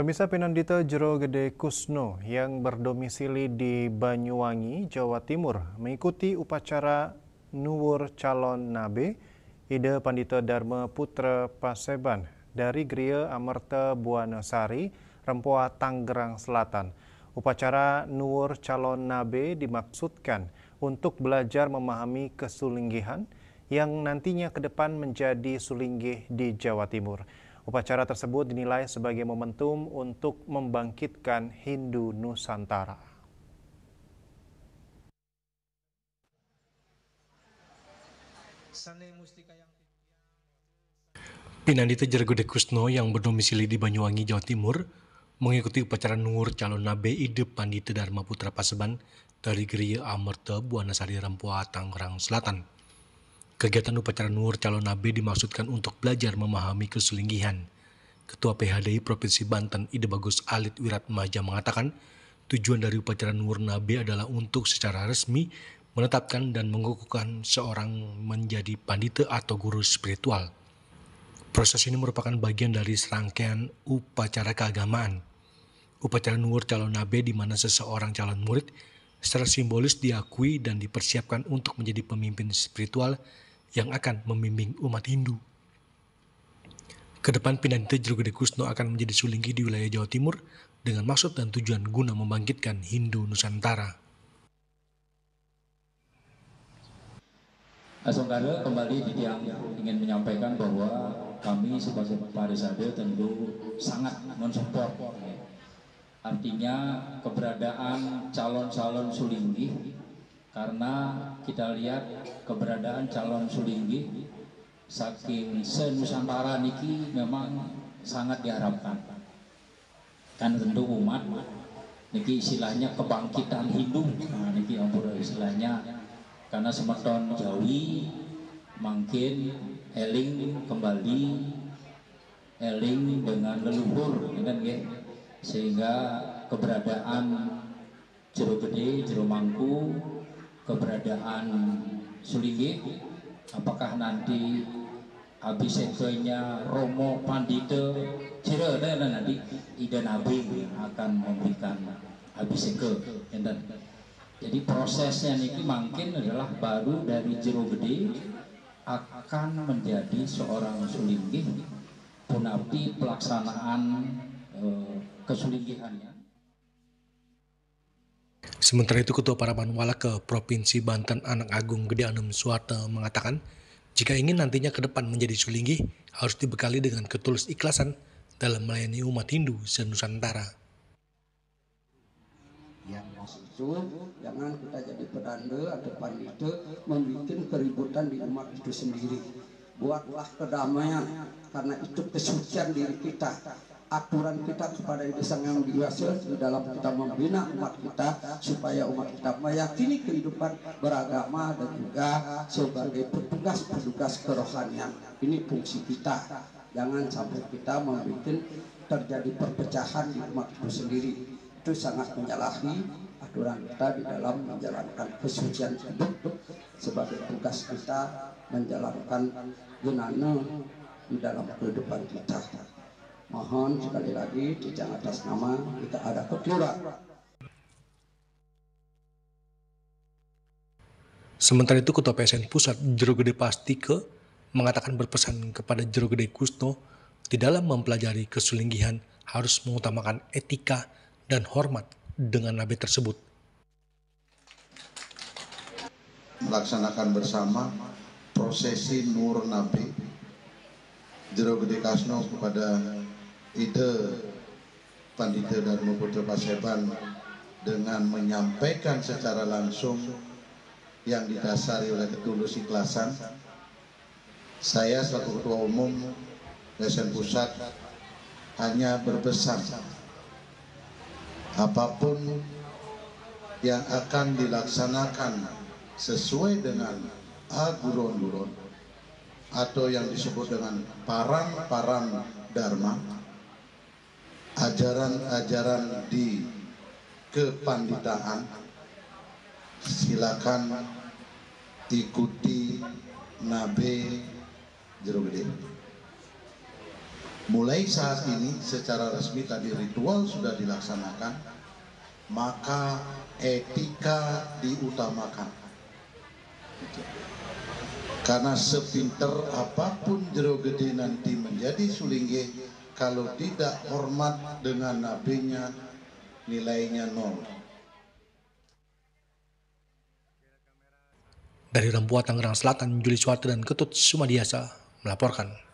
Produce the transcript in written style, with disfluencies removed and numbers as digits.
Pemirsa, Pinandita Jero Gede Kusno yang berdomisili di Banyuwangi, Jawa Timur mengikuti upacara Nuwur Calon Nabe Ida Pandita Dharma Putra Paseban dari Griya Amerta Buanasari, Rempoa, Tanggerang Selatan. Upacara Nuwur Calon Nabe dimaksudkan untuk belajar memahami kesulinggihan yang nantinya ke depan menjadi sulinggih di Jawa Timur. Upacara tersebut dinilai sebagai momentum untuk membangkitkan Hindu Nusantara. Pinandita Jero Gede Kusno yang berdomisili di Banyuwangi, Jawa Timur mengikuti upacara Nuwur Calon Nabe Ida Pandita Dharma Putra Paseban dari Griya Amerta Buanasari, Rempoa, Tanggerang Selatan. Kegiatan upacara Nuwur Calon Nabe dimaksudkan untuk belajar memahami kesulinggihan. Ketua PHDI Provinsi Banten Ide Bagus Alit Wiratmaja mengatakan tujuan dari upacara Nuwur Nabe adalah untuk secara resmi menetapkan dan mengukuhkan seorang menjadi pandita atau guru spiritual. Proses ini merupakan bagian dari serangkaian upacara keagamaan. Upacara Nuwur Calon Nabe di mana seseorang calon murid secara simbolis diakui dan dipersiapkan untuk menjadi pemimpin spiritual yang akan membimbing umat Hindu. Kedepan Pinandita Jero Gede Kusno akan menjadi sulinggih di wilayah Jawa Timur dengan maksud dan tujuan guna membangkitkan Hindu Nusantara. Saudara, kembali yang ingin menyampaikan bahwa kami sebagai Parisade tentu sangat mensupport. Artinya keberadaan calon-calon sulinggih, karena kita lihat keberadaan calon sulinggih saking se-Nusantara niki memang sangat diharapkan. Kan tentu umat niki istilahnya kebangkitan Hindu. Nah, niki ampun istilahnya karena semeton Jawi makin eling kembali eling dengan leluhur kan ya, sehingga keberadaan Jero Gede, Jero Mangku, keberadaan sulinggih, apakah nanti abisekenya Romo Pandita Jero nanti Ida Nabi akan memberikan abiseke. Jadi prosesnya ini mungkin adalah baru dari Jero Gede akan menjadi seorang sulinggih punapi pelaksanaan kesulinggihannya. Sementara itu, Ketua Paramanwala ke Provinsi Banten Anak Agung Gede Anem Suwarte mengatakan jika ingin nantinya ke depan menjadi sulinggih harus dibekali dengan ketulus ikhlasan dalam melayani umat Hindu se-Nusantara. Yang maksud jangan kita jadi pedanda atau pandita membuat keributan di umat itu sendiri. Buatlah kedamaian, karena itu kesucian diri kita. Aturan kita kepada Ide Sang Yang Widi di dalam kita membina umat kita supaya umat kita meyakini kehidupan beragama dan juga sebagai petugas-petugas kerohanian. Ini fungsi kita. Jangan sampai kita membuat terjadi perpecahan di umat itu sendiri. Itu sangat menyalahi aturan kita di dalam menjalankan kesucian hidup sebagai tugas kita menjalankan gunana di dalam kehidupan kita. Mohon sekali lagi tidak atas nama kita ada kekeliruan. Sementara itu, Ketua PSN Pusat Jero Gede Pastike mengatakan berpesan kepada Jero Gede Kusno di dalam mempelajari kesulinggihan harus mengutamakan etika dan hormat dengan nabi tersebut. Melaksanakan bersama prosesi Nuwur Nabe Jero Gede Kusno kepada Ida Pandita Dharma Putra Paseban dengan menyampaikan secara langsung yang didasari oleh ketulus ikhlasan. Saya selaku Ketua Umum PSN Pusat hanya berpesan apapun yang akan dilaksanakan sesuai dengan aguron-guron atau yang disebut dengan parang-parang dharma, ajaran-ajaran di kepanditaan, silakan ikuti Nabe Jero Gede. mulai saat ini secara resmi tadi ritual sudah dilaksanakan, maka etika diutamakan. Karena sepinter apapun jero gede nanti menjadi sulingge, kalau tidak hormat dengan nabinya, nilainya nol. Dari Rampuat, Tangerang Selatan, Juli Suwarte dan Ketut Sumadiasa melaporkan.